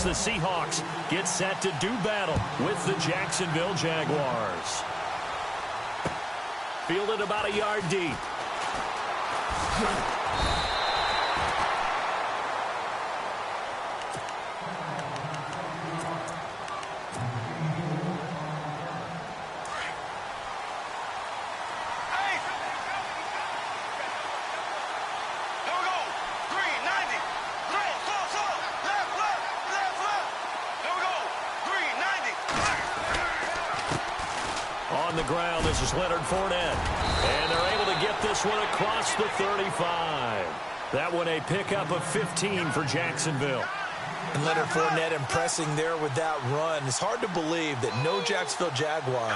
the Seahawks get set to do battle with the Jacksonville Jaguars. Fielded about a yard deep. On the ground, this is Leonard Fournette. And they're able to get this one across the 35. That one a pickup of 15 for Jacksonville. And Leonard Fournette impressing there with that run. It's hard to believe that no Jacksonville Jaguar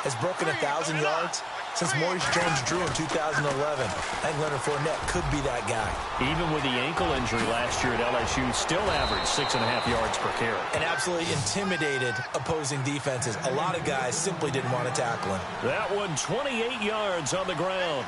has broken 1,000 yards since Maurice Jones-Drew in 2011. I think Leonard Fournette could be that guy. Even with the ankle injury last year at LSU, still averaged 6.5 yards per carry. And absolutely intimidated opposing defenses. A lot of guys simply didn't want to tackle him. That one 28 yards on the ground.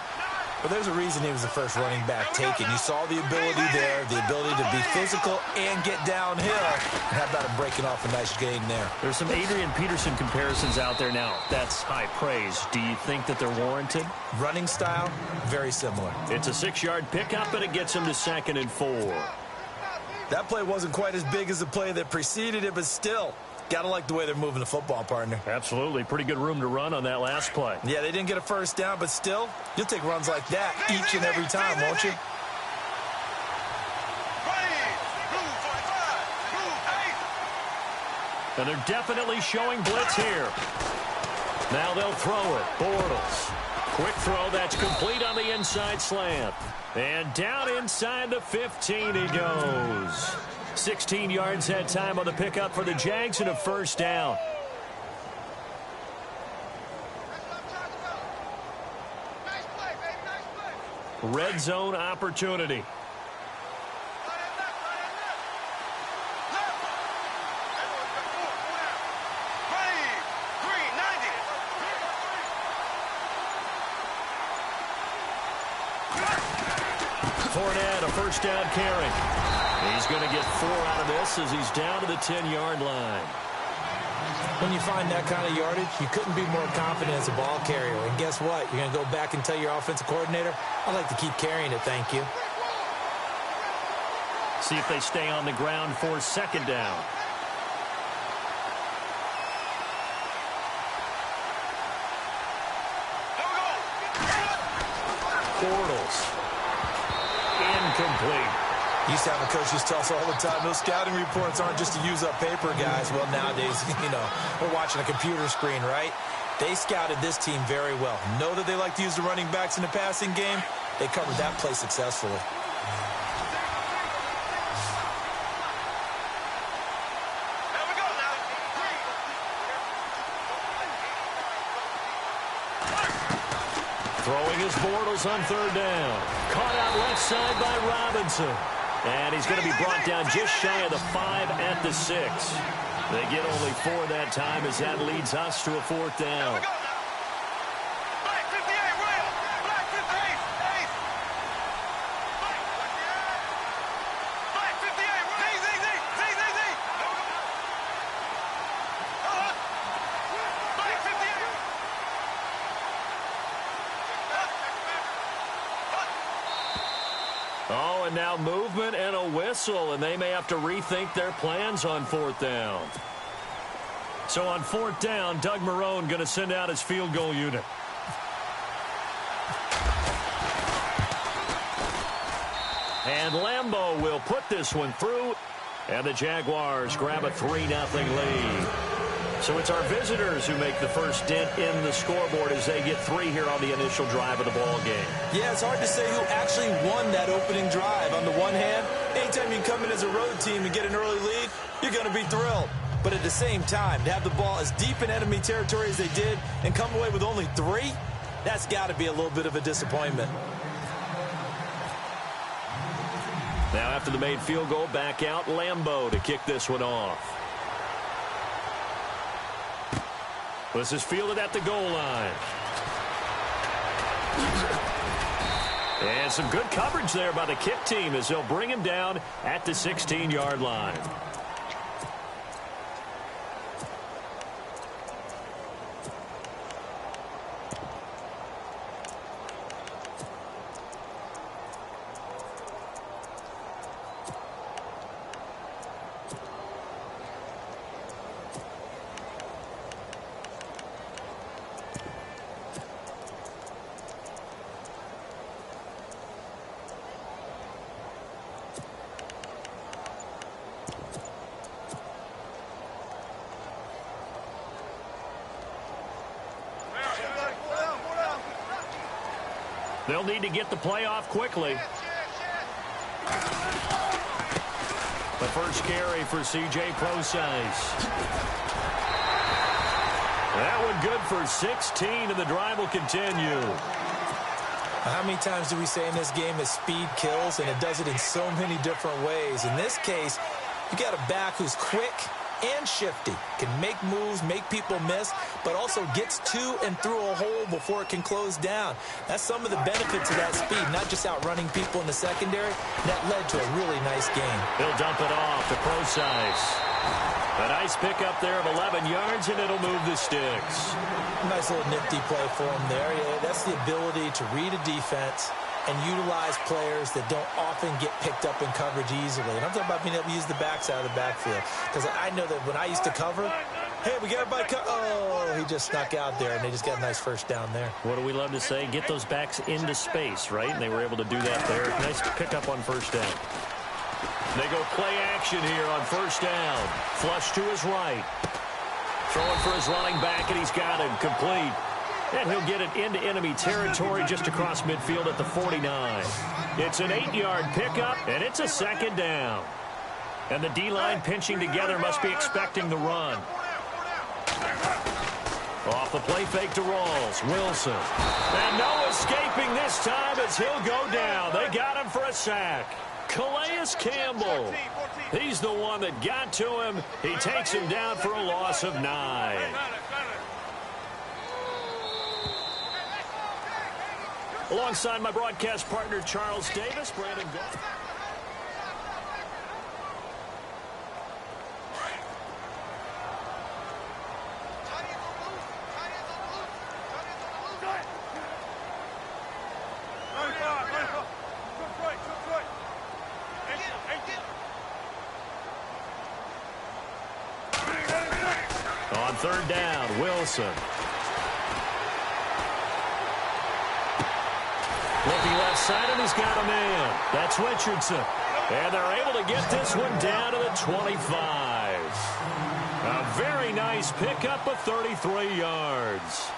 But there's a reason he was the first running back taken. You saw the ability there, the ability to be physical and get downhill. And how about him breaking off a nice gain there? There's some Adrian Peterson comparisons out there now. That's high praise. Do you think that they're warranted? Running style, very similar. It's a 6-yard pickup, and it gets him to 2nd and 4. That play wasn't quite as big as the play that preceded it, but still, got to like the way they're moving the football, partner. Absolutely. Pretty good room to run on that last play. Yeah, they didn't get a first down, but still, you'll take runs like that each and every time, won't you? And they're definitely showing blitz here. Now they'll throw it. Bortles. Quick throw. That's complete on the inside slant. And down inside the 15 he goes. 16 yards that time on the pickup for the Jags and a first down. Red zone opportunity. Fournette, a first down carry. He's going to get 4 out of this as he's down to the 10-yard line. When you find that kind of yardage, you couldn't be more confident as a ball carrier. And guess what? You're going to go back and tell your offensive coordinator, I'd like to keep carrying it, thank you. See if they stay on the ground for 2nd down. Bortles. Incomplete. Used to have a coach just tell us all the time, those scouting reports aren't just to use up paper, guys. Well, nowadays, we're watching a computer screen, right? They scouted this team very well. Know that they like to use the running backs in the passing game. They covered that play successfully. Throwing his Bortles on 3rd down. Caught out left side by Robinson. And he's going to be brought down just shy of the 5 at the 6. They get only 4 that time as that leads us to a 4th down. Oh, and now movement and a whistle, and they may have to rethink their plans on 4th down. So on 4th down, Doug Marrone going to send out his field goal unit. And Lambeau will put this one through, and the Jaguars grab a 3-0 lead. So it's our visitors who make the first dent in the scoreboard as they get 3 here on the initial drive of the ball game. Yeah, it's hard to say who actually won that opening drive. On the one hand, anytime you come in as a road team and get an early lead, you're going to be thrilled. But at the same time, to have the ball as deep in enemy territory as they did and come away with only 3, that's got to be a little bit of a disappointment. Now after the made field goal, back out Lambeau to kick this one off. This is fielded at the goal line. And some good coverage there by the kick team as they'll bring him down at the 16-yard line. They'll need to get the play off quickly. The first carry for C.J. Procise. That one good for 16, and the drive will continue. How many times do we say in this game that speed kills, and it does it in so many different ways? In this case, you got a back who's quick and shifty, can make moves, make people miss, but also gets to and through a hole before it can close down. That's some of the benefits of that speed, not just outrunning people in the secondary. That led to a really nice game. He'll dump it off to Procise. A nice pickup there of 11 yards, and it'll move the sticks. Nice little nifty play for him there. Yeah, that's the ability to read a defense and utilize players that don't often get picked up in coverage easily. And I'm talking about being able to use the backside of the backfield. Because I know that when I used to cover, hey, we got everybody oh, he just snuck out there, and they just got a nice first down there. What do we love to say? Get those backs into space, right? And they were able to do that there. Nice pickup on first down. They go play action here on first down. Flush to his right. Throwing for his running back, and he's got him complete. And he'll get it into enemy territory just across midfield at the 49. It's an 8-yard pickup, and it's a second down. And the D-line pinching together must be expecting the run. Off the play fake to Rawls. Wilson. And no escaping this time as he'll go down. They got him for a sack. Calais Campbell. He's the one that got to him. He takes him down for a loss of 9. Alongside my broadcast partner, Charles Davis, Brandon Goff. On third down, Wilson. Looking left side, and he's got a man. That's Richardson. And they're able to get this one down to the 25. A very nice pickup of 33 yards.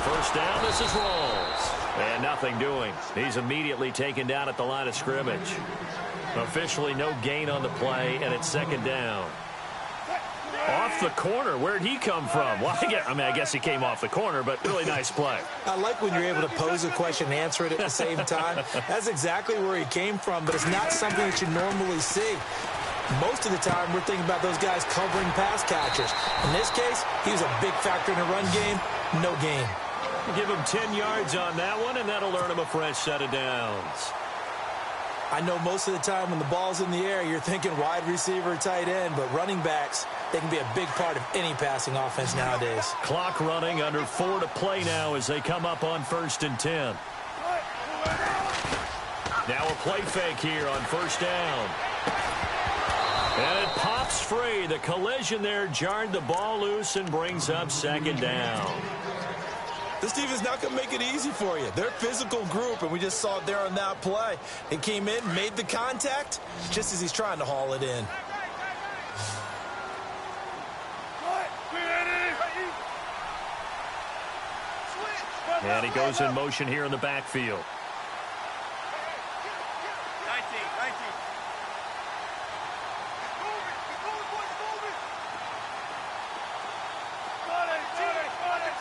First down, this is Rawls. And nothing doing. He's immediately taken down at the line of scrimmage. Officially no gain on the play, and it's second down. Off the corner. Where'd he come from? Well, I guess he came off the corner, but really nice play. I like when you're able to pose a question and answer it at the same time. That's exactly where he came from, but it's not something that you normally see. Most of the time, we're thinking about those guys covering pass catchers. In this case, he was a big factor in the run game. No gain. Give him 10 yards on that one, and that'll earn him a fresh set of downs. I know most of the time when the ball's in the air, you're thinking wide receiver, tight end, but running backs, they can be a big part of any passing offense nowadays. Clock running, under 4 to play now as they come up on 1st and 10. Now a play fake here on first down. And it pops free. The collision there jarred the ball loose and brings up second down. This team is not going to make it easy for you. They're a physical group, and we just saw it there on that play. They came in, made the contact, just as he's trying to haul it in. And he goes in motion here in the backfield.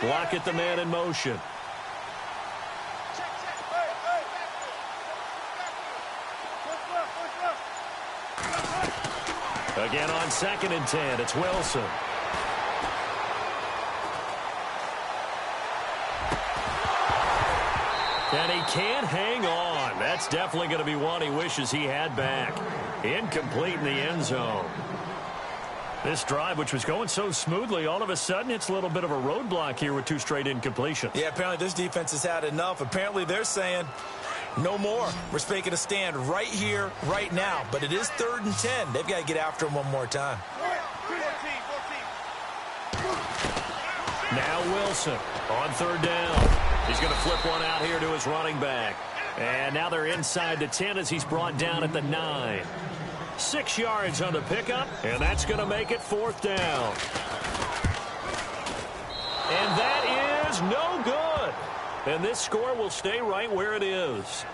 Block at the man in motion. Again on 2nd and 10, it's Wilson. And he can't hang on. That's definitely going to be one he wishes he had back. Incomplete in the end zone. This drive, which was going so smoothly, all of a sudden it's a little bit of a roadblock here with 2 straight incompletions. Yeah, apparently this defense has had enough. Apparently they're saying no more. We're making a stand right here, right now. But it is 3rd and 10. They've got to get after him one more time. Now Wilson on 3rd down. He's going to flip one out here to his running back. And now they're inside the 10 as he's brought down at the 9. 6 yards on the pickup, and that's going to make it 4th down. And that is no good. And this score will stay right where it is.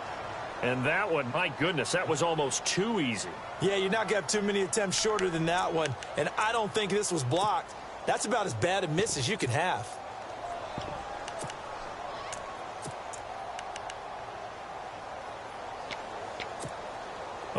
And that one, my goodness, that was almost too easy. Yeah, you're not going to have too many attempts shorter than that one. And I don't think this was blocked. That's about as bad a miss as you can have.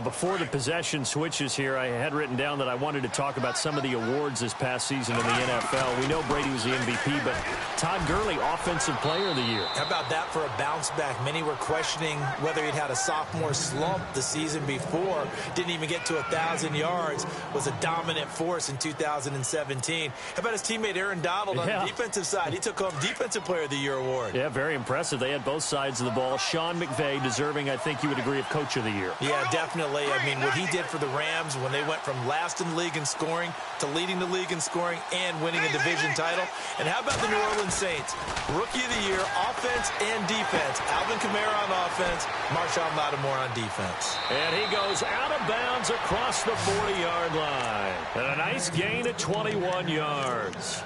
Before the possession switches here, I had written down that I wanted to talk about some of the awards this past season in the NFL. We know Brady was the MVP, but Todd Gurley, Offensive Player of the Year. How about that for a bounce back? Many were questioning whether he'd had a sophomore slump the season before. Didn't even get to 1,000 yards. Was a dominant force in 2017. How about his teammate Aaron Donald on the defensive side? He took home Defensive Player of the Year award. Yeah, very impressive. They had both sides of the ball. Sean McVay deserving, I think you would agree, of Coach of the Year. Yeah, definitely. I mean, what he did for the Rams when they went from last in the league in scoring to leading the league in scoring and winning a division title. And how about the New Orleans Saints? Rookie of the Year, offense and defense. Alvin Kamara on offense, Marshawn Lattimore on defense. And he goes out of bounds across the 40-yard line. And a nice gain of 21 yards.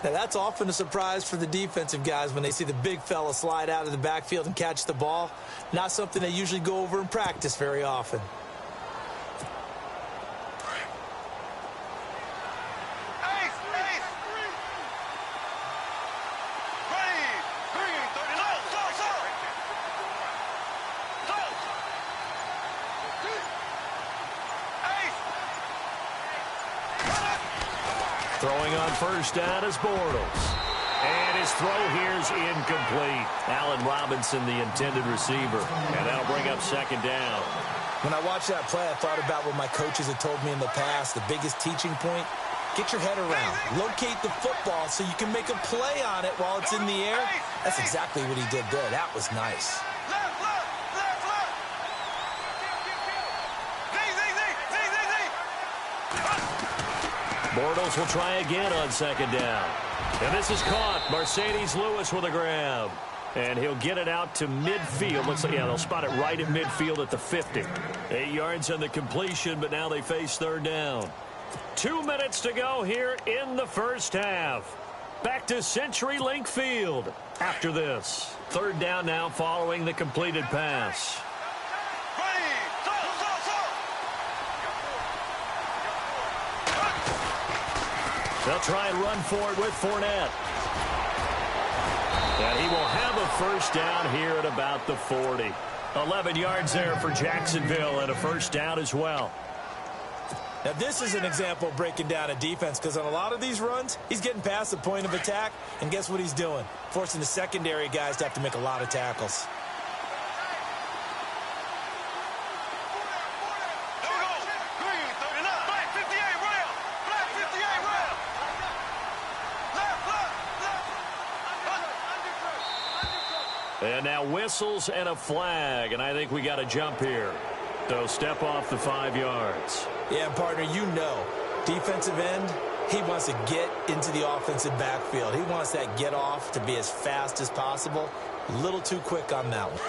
Now, that's often a surprise for the defensive guys when they see the big fella slide out of the backfield and catch the ball. Not something they usually go over in practice very often. Throwing on first down is Bortles. And his throw here is incomplete. Allen Robinson, the intended receiver. And that'll bring up second down. When I watched that play, I thought about what my coaches had told me in the past. The biggest teaching point, get your head around. Locate the football so you can make a play on it while it's in the air. That's exactly what he did there. That was nice. Bortles will try again on second down. And this is caught. Mercedes Lewis with a grab. And he'll get it out to midfield. Looks like, yeah, they'll spot it right at midfield at the 50. 8 yards on the completion, but now they face third down. 2 minutes to go here in the first half. Back to CenturyLink Field after this. Third down now following the completed pass. They'll try and run for it with Fournette. And he will have a first down here at about the 40. 11 yards there for Jacksonville and a first down as well. Now, this is an example of breaking down a defense because on a lot of these runs, he's getting past the point of attack, and guess what he's doing? Forcing the secondary guys to have to make a lot of tackles. And now whistles and a flag, and I think we got a jump here. So step off the 5 yards. Yeah, partner, you know, defensive end, he wants to get into the offensive backfield. He wants that get off to be as fast as possible. A little too quick on that one.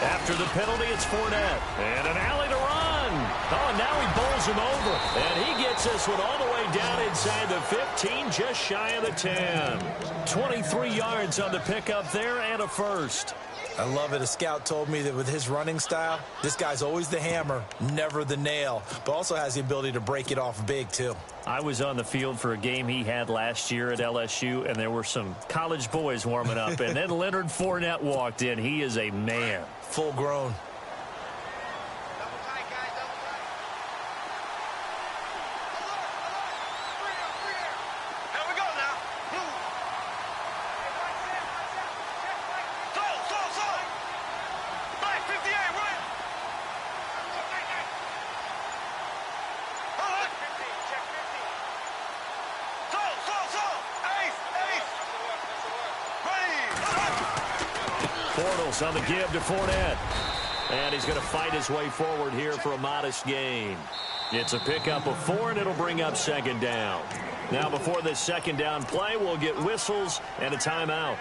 After the penalty, it's Fournette. And an alley to run. Oh, and now he bowls him over. And he gets this one all the way down inside the 15, just shy of the 10. 23 yards on the pickup there and a first. I love it. A scout told me that with his running style, this guy's always the hammer, never the nail, but also has the ability to break it off big, too. I was on the field for a game he had last year at LSU, and there were some college boys warming up, and then Leonard Fournette walked in. He is a man. Full grown. Bortles on the give to Fournette. And he's going to fight his way forward here for a modest gain. It's a pickup of 4, and it'll bring up second down. Now, before this second down play, we'll get whistles and a timeout,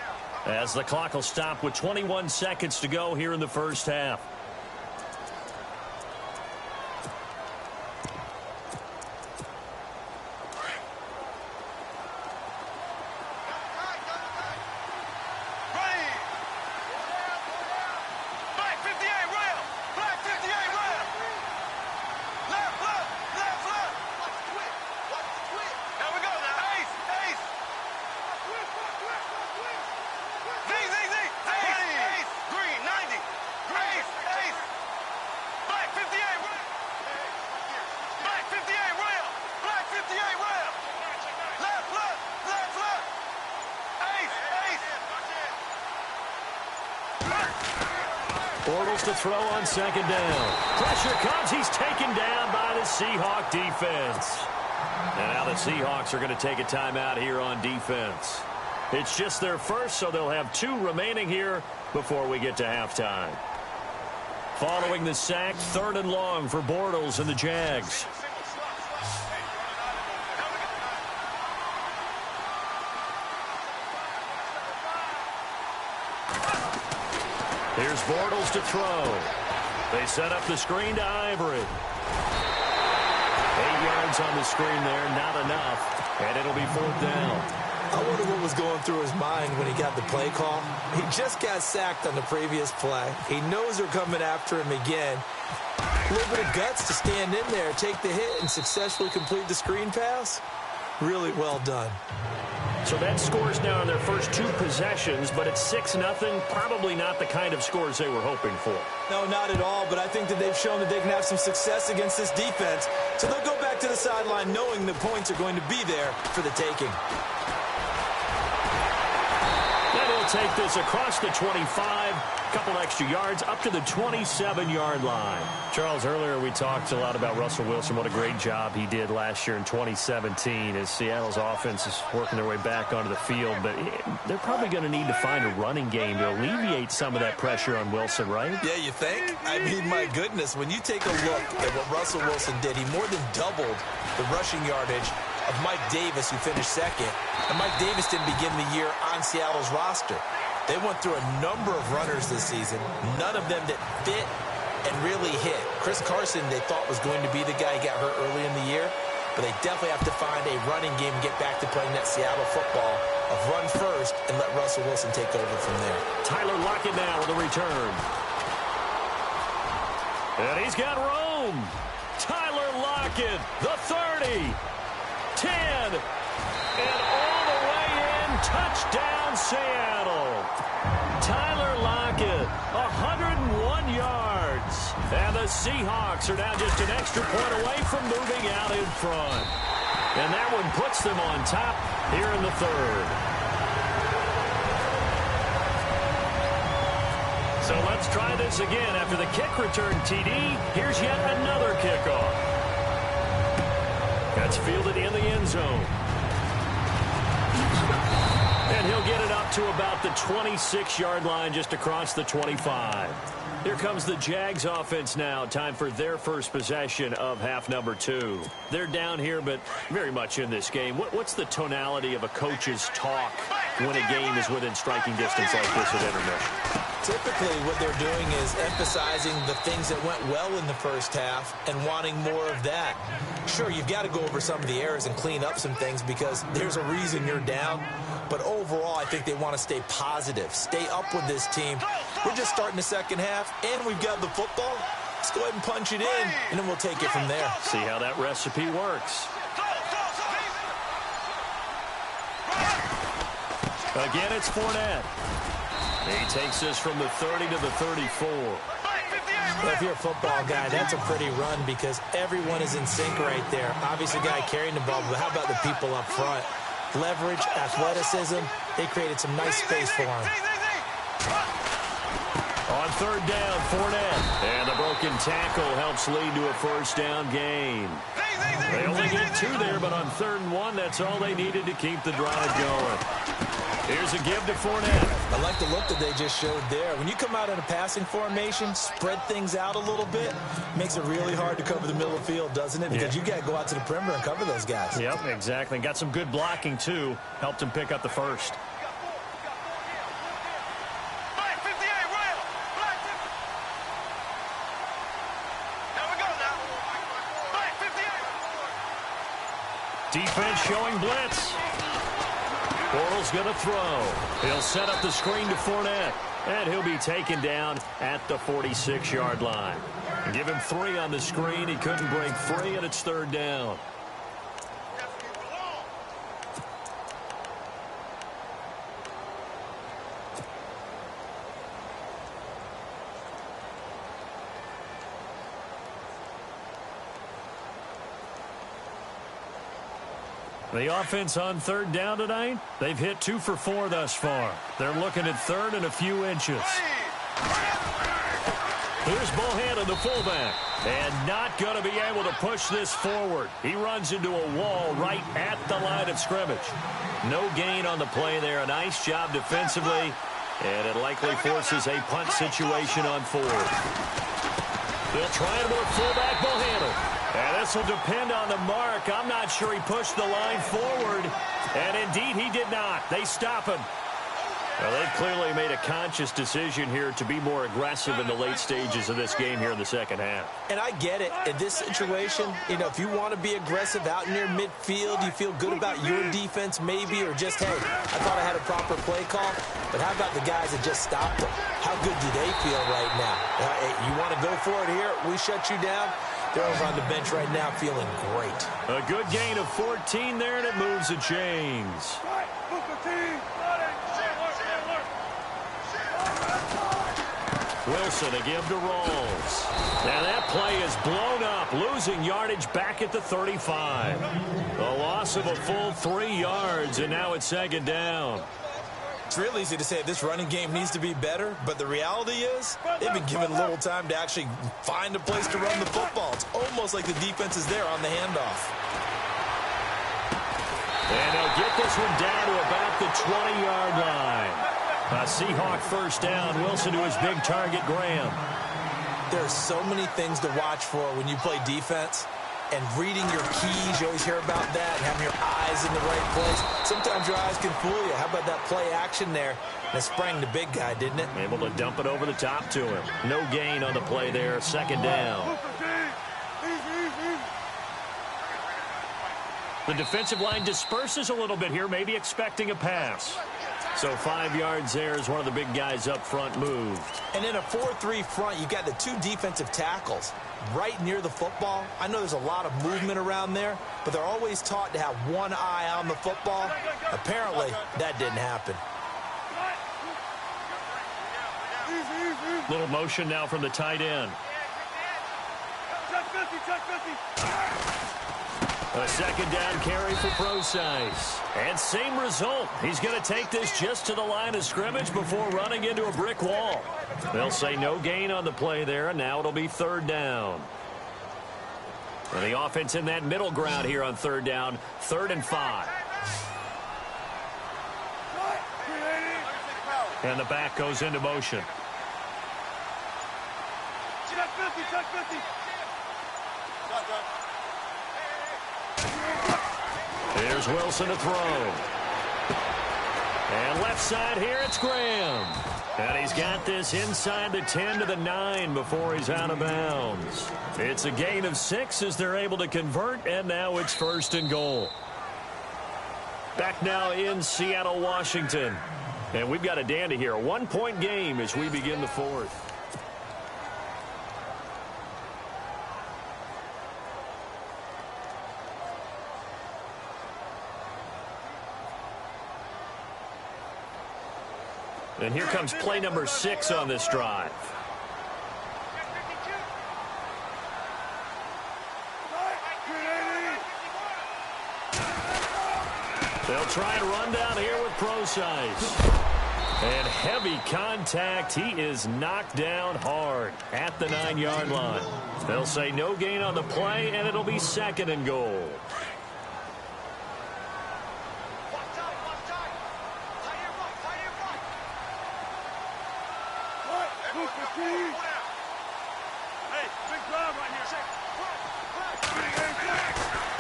as the clock will stop with 21 seconds to go here in the first half. Bortles to throw on second down. Pressure comes. He's taken down by the Seahawk defense. And now the Seahawks are going to take a timeout here on defense. It's just their first, so they'll have 2 remaining here before we get to halftime. Following the sack, 3rd and long for Bortles and the Jags. Here's Bortles to throw. They set up the screen to Ivory. 8 yards on the screen there, not enough. And it'll be 4th down. I wonder what was going through his mind when he got the play call. He just got sacked on the previous play. He knows they're coming after him again. A little bit of guts to stand in there, take the hit, and successfully complete the screen pass. Really well done. So that scores now in their first 2 possessions, but it's 6-0. Probably not the kind of scores they were hoping for. No, not at all, but I think that they've shown that they can have some success against this defense. So they'll go back to the sideline knowing the points are going to be there for the taking. And he'll take this across the 25, couple extra yards, up to the 27-yard line. Charles, earlier we talked a lot about Russell Wilson, what a great job he did last year in 2017 as Seattle's offense is working their way back onto the field. But they're probably going to need to find a running game to alleviate some of that pressure on Wilson, right? Yeah, you think? I mean, my goodness, when you take a look at what Russell Wilson did, he more than doubled the rushing yardage of Mike Davis, who finished 2nd. And Mike Davis didn't begin the year on Seattle's roster. They went through a number of runners this season, none of them that fit and really hit. Chris Carson, they thought was going to be the guy who got hurt early in the year, but they definitely have to find a running game and get back to playing that Seattle football of run first and let Russell Wilson take over from there. Tyler Lockett now with a return. And he's got room. Tyler Lockett, the 30, 10, and all the way in, touchdown Seattle. Tyler Lockett, 101 yards. And the Seahawks are now just an extra point away from moving out in front. And that one puts them on top here in the 3rd. So let's try this again. After the kick return TD, here's yet another kickoff. That's fielded in the end zone. And he'll get it up to about the 26-yard line, just across the 25. Here comes the Jags offense now. Time for their first possession of half number 2. They're down here, but very much in this game. What's the tonality of a coach's talk when a game is within striking distance like this at intermission? Typically, what they're doing is emphasizing the things that went well in the first half and wanting more of that. Sure, you've got to go over some of the errors and clean up some things because there's a reason you're down. But overall, I think they want to stay positive, stay up with this team. We're just starting the second half, and we've got the football. Let's go ahead and punch it in, and then we'll take it from there. See how that recipe works. Again, it's Fournette. He takes this from the 30 to the 34. Well, if you're a football guy, that's a pretty run because everyone is in sync right there. Obviously, the guy carrying the ball, but how about the people up front? Leverage, athleticism, they created some nice space for him. On 3rd down, Fournette. And the broken tackle helps lead to a first down gain. They only get 2 there, but on 3rd and 1, that's all they needed to keep the drive going. Here's a give to Fournette. I like the look that they just showed there. When you come out in a passing formation, spread things out a little bit, makes it really hard to cover the middle of the field, doesn't it? Because you got to go out to the perimeter and cover those guys. Yep, exactly. Got some good blocking, too. Helped him pick up the first. Defense showing blitz. Bortles going to throw. He'll set up the screen to Fournette. And he'll be taken down at the 46-yard line. Give him 3 on the screen. He couldn't break free, and it's third down. The offense on third down tonight, they've hit 2 for 4 thus far. They're looking at third and a few inches. Here's Bohannon, the fullback, and not going to be able to push this forward. He runs into a wall right at the line of scrimmage. No gain on the play there. A nice job defensively, and it likely forces a punt situation on 4. They'll try and work fullback Bohannon. And this will depend on the mark. I'm not sure he pushed the line forward. And indeed, he did not. They stop him. Well, they've clearly made a conscious decision here to be more aggressive in the late stages of this game here in the second half. And I get it. In this situation, you know, if you want to be aggressive out near midfield, you feel good about your defense maybe, or just, hey, I thought I had a proper play call. But how about the guys that just stopped them? How good do they feel right now? Hey, you want to go for it here? We shut you down. They're over on the bench right now feeling great. A good gain of 14 there, and it moves the chains. Wilson to give to Rawls. And that play is blown up, losing yardage back at the 35. A loss of a full 3 yards, and now it's second down. It's real easy to say this running game needs to be better, but the reality is they've been given little time to actually find a place to run the football. It's almost like the defense is there on the handoff. And they'll get this one down to about the 20-yard line. A Seahawk first down. Wilson to his big target, Graham. There are so many things to watch for when you play defense. And reading your keys, you always hear about that, having your eyes in the right place. Sometimes your eyes can fool you. How about that play action there? That sprang the big guy, didn't it? Able to dump it over the top to him. No gain on the play there. Second down. The defensive line disperses a little bit here, maybe expecting a pass. So 5 yards there as one of the big guys up front moved. And in a 4-3 front, you've got the 2 defensive tackles right near the football. I know there's a lot of movement around there, but they're always taught to have one eye on the football. Apparently, that didn't happen. Little motion now from the tight end. A second down carry for Procise. And same result. He's going to take this just to the line of scrimmage before running into a brick wall. They'll say no gain on the play there, and now it'll be third down. And the offense in that middle ground here on third down, 3rd and 5. And the back goes into motion. Here's Wilson to throw. And left side here, it's Graham. And he's got this inside the 10 to the 9 before he's out of bounds. It's a gain of 6 as they're able to convert, and now it's 1st and goal. Back now in Seattle, Washington. And we've got a dandy here. A 1-point game as we begin the 4th. And here comes play number 6 on this drive. They'll try and run down here with Procise. And heavy contact. He is knocked down hard at the 9-yard line. They'll say no gain on the play, and it'll be 2nd and goal.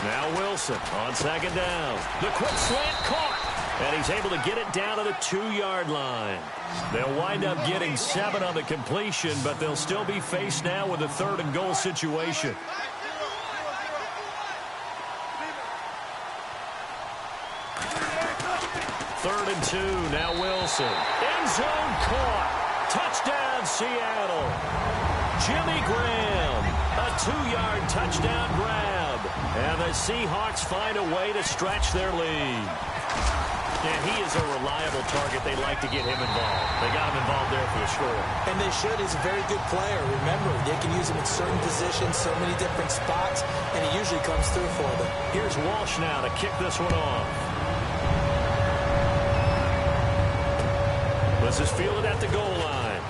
Now Wilson on second down. The quick slant caught. And he's able to get it down to the 2-yard line. They'll wind up getting 7 on the completion, but they'll still be faced now with a 3rd and goal situation. Third and 2, now Wilson. End zone caught. Touchdown, Seattle. Jimmy Graham, a 2-yard touchdown grab. And the Seahawks find a way to stretch their lead. And he is a reliable target. They like to get him involved. They got him involved there for the score. And they should. He's a very good player. Remember, they can use him in certain positions, so many different spots, and he usually comes through for them. Here's Walsh now to kick this one off. This is fielded at the goal line.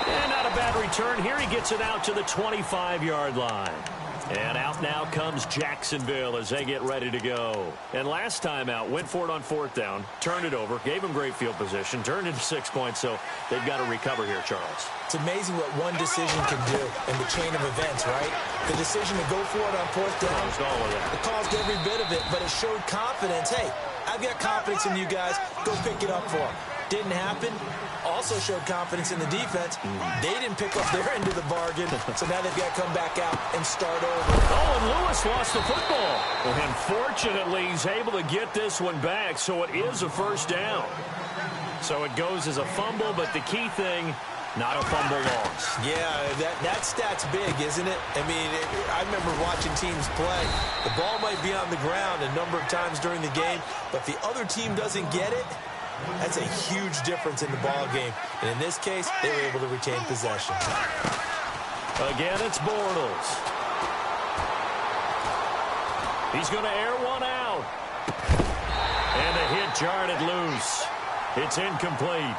And not a bad return here. He gets it out to the 25-yard line. And out now comes Jacksonville as they get ready to go. And last time out, went for it on 4th down, turned it over, gave him great field position, turned into 6 points, so they've got to recover here, Charles. It's amazing what one decision can do in the chain of events, right? The decision to go for it on 4th down, it caused every bit of it, but it showed confidence. Hey, I've got confidence in you guys. Go pick it up for them. Didn't happen. Also showed confidence in the defense. They didn't pick up their end of the bargain, so now they've got to come back out and start over. Oh, and Lewis lost the football. And fortunately, he's able to get this one back, so it is a 1st down. So it goes as a fumble, but the key thing, not a fumble loss. Yeah, that stat's big, isn't it? I mean, I remember watching teams play. The ball might be on the ground a number of times during the game, but if the other team doesn't get it, that's a huge difference in the ball game. And in this case, they were able to retain possession. Again, it's Bortles. He's going to air one out. And the hit jarred it loose. It's incomplete.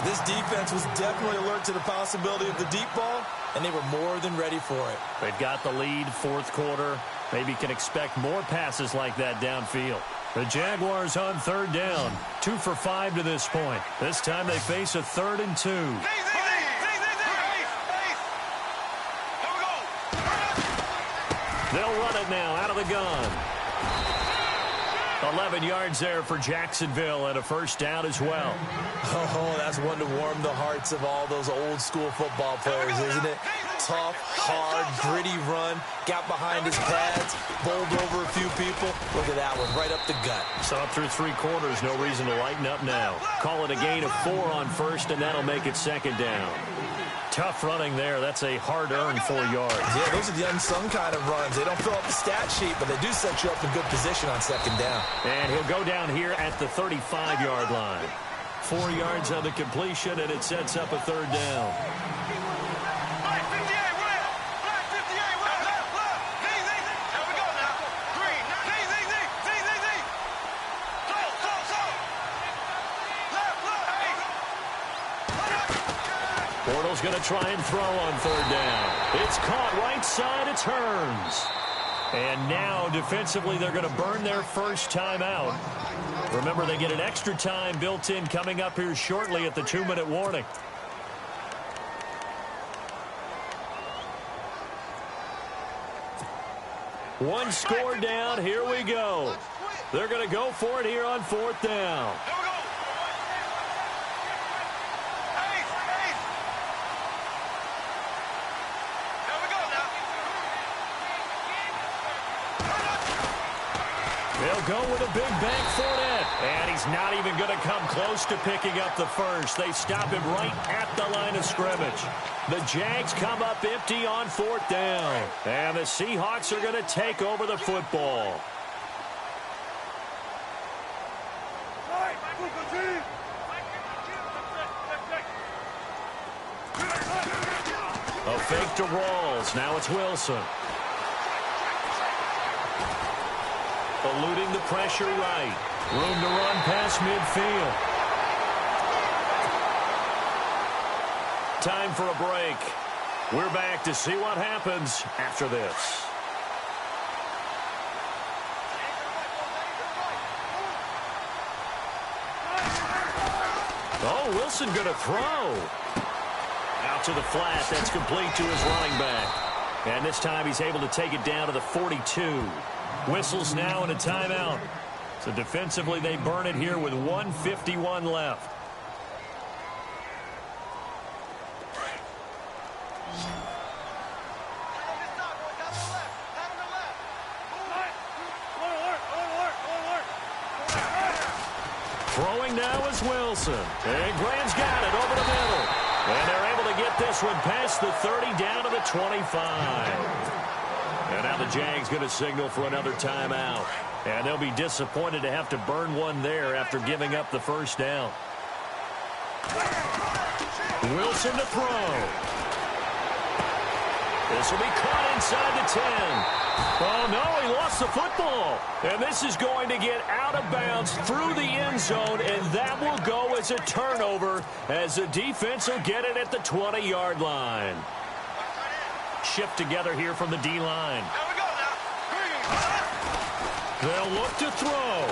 This defense was definitely alert to the possibility of the deep ball, and they were more than ready for it. They've got the lead, 4th quarter. Maybe can expect more passes like that downfield. The Jaguars on 3rd down. 2 for 5 to this point. This time they face a 3rd and 2. They'll run it now out of the gun. 11 yards there for Jacksonville and a 1st down as well. Oh, that's one to warm the hearts of all those old school football players, isn't it? Tough, hard, gritty run, got behind his pads, bowled over a few people. Look at that one, right up the gut. So up through 3 quarters, no reason to lighten up now. Call it a gain of 4 on 1st, and that'll make it 2nd down. Tough running there. That's a hard-earned 4 yards. Yeah, those are the unsung kind of runs. They don't fill up the stat sheet, but they do set you up in good position on 2nd down. And he'll go down here at the 35-yard line. 4 yards on the completion, and it sets up a 3rd down. Bortles going to try and throw on 3rd down. It's caught right side. It turns. And now defensively they're going to burn their 1st time out. Remember, they get an extra time built in coming up here shortly at the 2-minute warning. One score down. Here we go. They're going to go for it here on 4th down. They'll go with a big bank Fournette. And he's not even going to come close to picking up the 1st. They stop him right at the line of scrimmage. The Jags come up empty on 4th down. And the Seahawks are going to take over the football. A fake to Rawls. Now it's Wilson. Eluding the pressure right. Room to run past midfield. Time for a break. We're back to see what happens after this. Oh, Wilson going to throw. Out to the flat. That's complete to his running back. And this time he's able to take it down to the 42. Whistles now and a timeout. So defensively they burn it here with 1:51 left. Throwing now is Wilson. And Graham's got it over the middle. And they're able to get this one past the 30 down to the 25. And now the Jags going to signal for another timeout. And they'll be disappointed to have to burn one there after giving up the first down. Wilson to throw. This will be caught inside the 10. Oh, no, he lost the football. And this is going to get out of bounds through the end zone, and that will go as a turnover as the defense will get it at the 20-yard line. Shift together here from the D-line. They'll look to throw.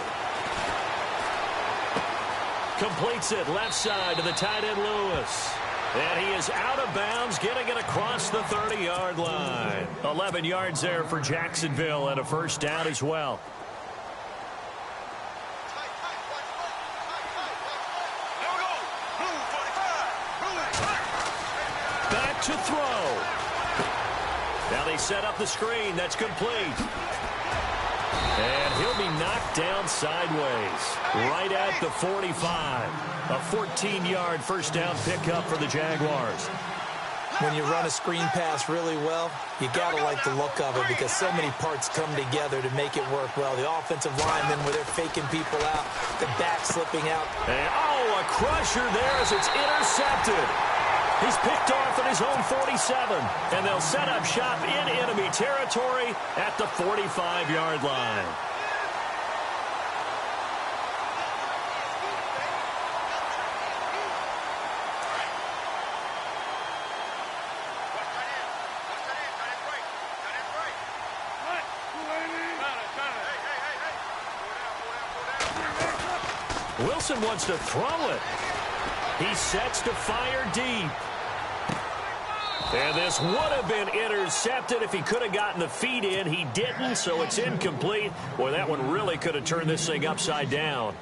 Completes it left side to the tight end Lewis. And he is out of bounds, getting it across the 30-yard line. 11 yards there for Jacksonville and a first down as well. Back to throw. Now they set up the screen. That's complete. And he'll be knocked down sideways right at the 45. A 14-yard first down pickup for the Jaguars. When you run a screen pass really well, you got to like the look of it because so many parts come together to make it work well. The offensive linemen where they're faking people out, the back slipping out. And, oh, a crusher there as it's intercepted. He's picked off at his own 47, and they'll set up shop in enemy territory at the 45-yard line. Wilson wants to throw it. He sets to fire deep. And this would have been intercepted if he could have gotten the feet in. He didn't, so it's incomplete. Boy, that one really could have turned this thing upside down.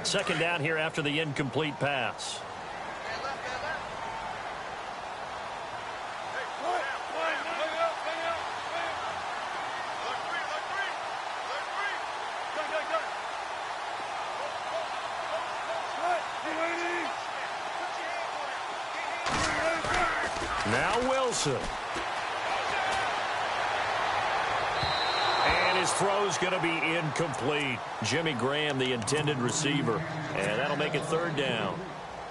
Second down here after the incomplete pass. Now Wilson. And his throw's going to be incomplete. Jimmy Graham, the intended receiver. And that'll make it third down.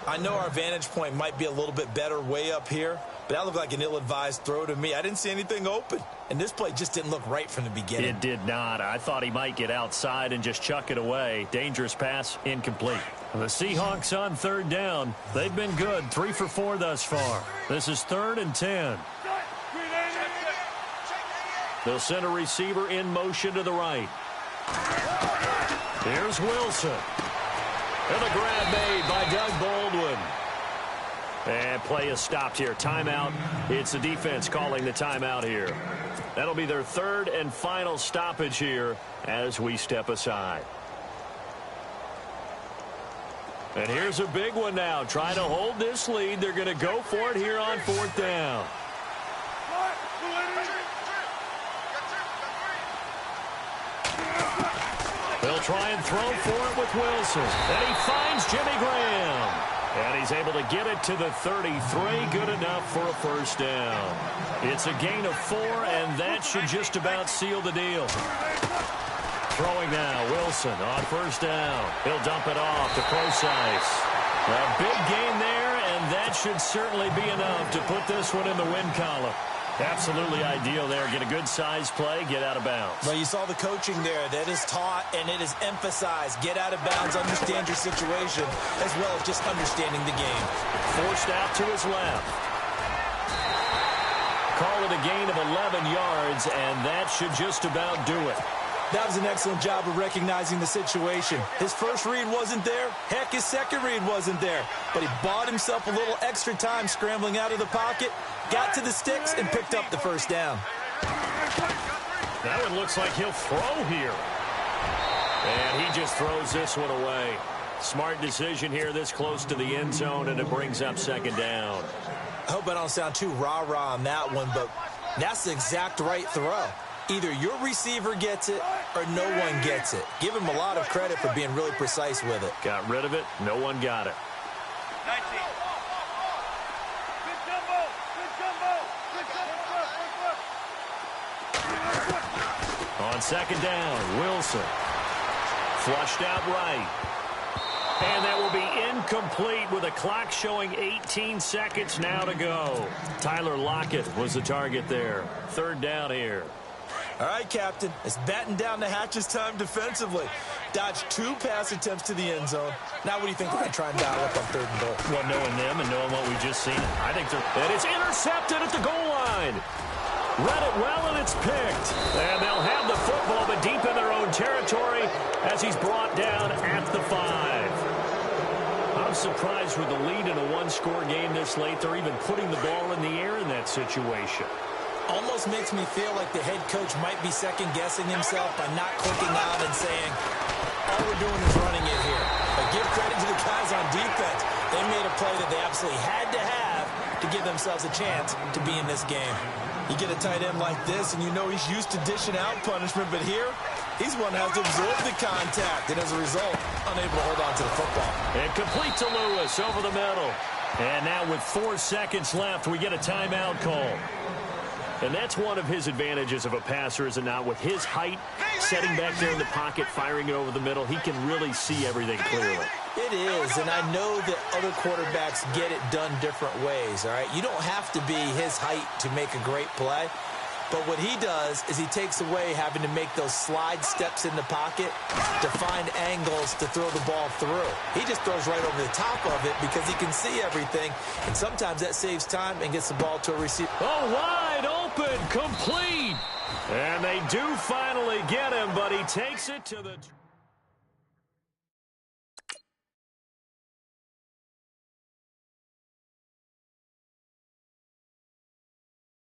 I know our vantage point might be a little bit better way up here, but that looked like an ill-advised throw to me. I didn't see anything open. And this play just didn't look right from the beginning. It did not. I thought he might get outside and just chuck it away. Dangerous pass, incomplete. The Seahawks on third down. They've been good, 3 for 4 thus far. This is 3rd and 10. They'll send a receiver in motion to the right. Here's Wilson. And a grab made by Doug Baldwin. And play is stopped here. Timeout. It's the defense calling the timeout here. That'll be their third and final stoppage here as we step aside. And here's a big one now. Trying to hold this lead. They're going to go for it here on 4th down. They'll try and throw for it with Wilson. And he finds Jimmy Graham. And he's able to get it to the 33. Good enough for a first down. It's a gain of 4, and that should just about seal the deal. Throwing now, Wilson on first down. He'll dump it off to Procise. A big gain there, and that should certainly be enough to put this one in the win column. Absolutely ideal there. Get a good size play, get out of bounds. Well, you saw the coaching there. That is taught and it is emphasized. Get out of bounds, understand your situation, as well as just understanding the game. Forced out to his left. Call it a gain of 11 yards, and that should just about do it. That was an excellent job of recognizing the situation. His first read wasn't there. Heck, his second read wasn't there. But he bought himself a little extra time scrambling out of the pocket, got to the sticks, and picked up the first down. That one looks like he'll throw here. And he just throws this one away. Smart decision here this close to the end zone, and it brings up second down. I hope I don't sound too rah-rah on that one, but that's the exact right throw. Either your receiver gets it or no one gets it. Give him a lot of credit for being really precise with it. Got rid of it. No one got it. 19. Good jumbo. Good jumbo. Good jumbo. On second down, Wilson. Flushed out right. And that will be incomplete with a clock showing 18 seconds now to go. Tyler Lockett was the target there. Third down here. All right, Captain. It's batten down the hatches time defensively. Dodged 2 pass attempts to the end zone. Now what do you think they're going to try and dial up on third and goal? Well, knowing them and knowing what we just seen, I think they're... And it's intercepted at the goal line. Read it well, and it's picked. And they'll have the football, but deep in their own territory as he's brought down at the 5. I'm surprised with the lead in a one-score game this late. They're even putting the ball in the air in that situation. Almost makes me feel like the head coach might be second-guessing himself by not clicking out and saying, all we're doing is running it here. But give credit to the guys on defense. They made a play that they absolutely had to have to give themselves a chance to be in this game. You get a tight end like this, and you know he's used to dishing out punishment, but here, he's one that has to absorb the contact, and as a result, unable to hold on to the football. And complete to Lewis over the middle. And now with 4 seconds left, we get a timeout call. And that's one of his advantages of a passer, is it not? With his height, setting back there in the pocket, firing it over the middle, he can really see everything clearly. It is, and I know that other quarterbacks get it done different ways, all right? You don't have to be his height to make a great play. But what he does is he takes away having to make those slide steps in the pocket to find angles to throw the ball through. He just throws right over the top of it because he can see everything, and sometimes that saves time and gets the ball to a receiver. Oh, wide open, complete. And they do finally get him, but he takes it to the...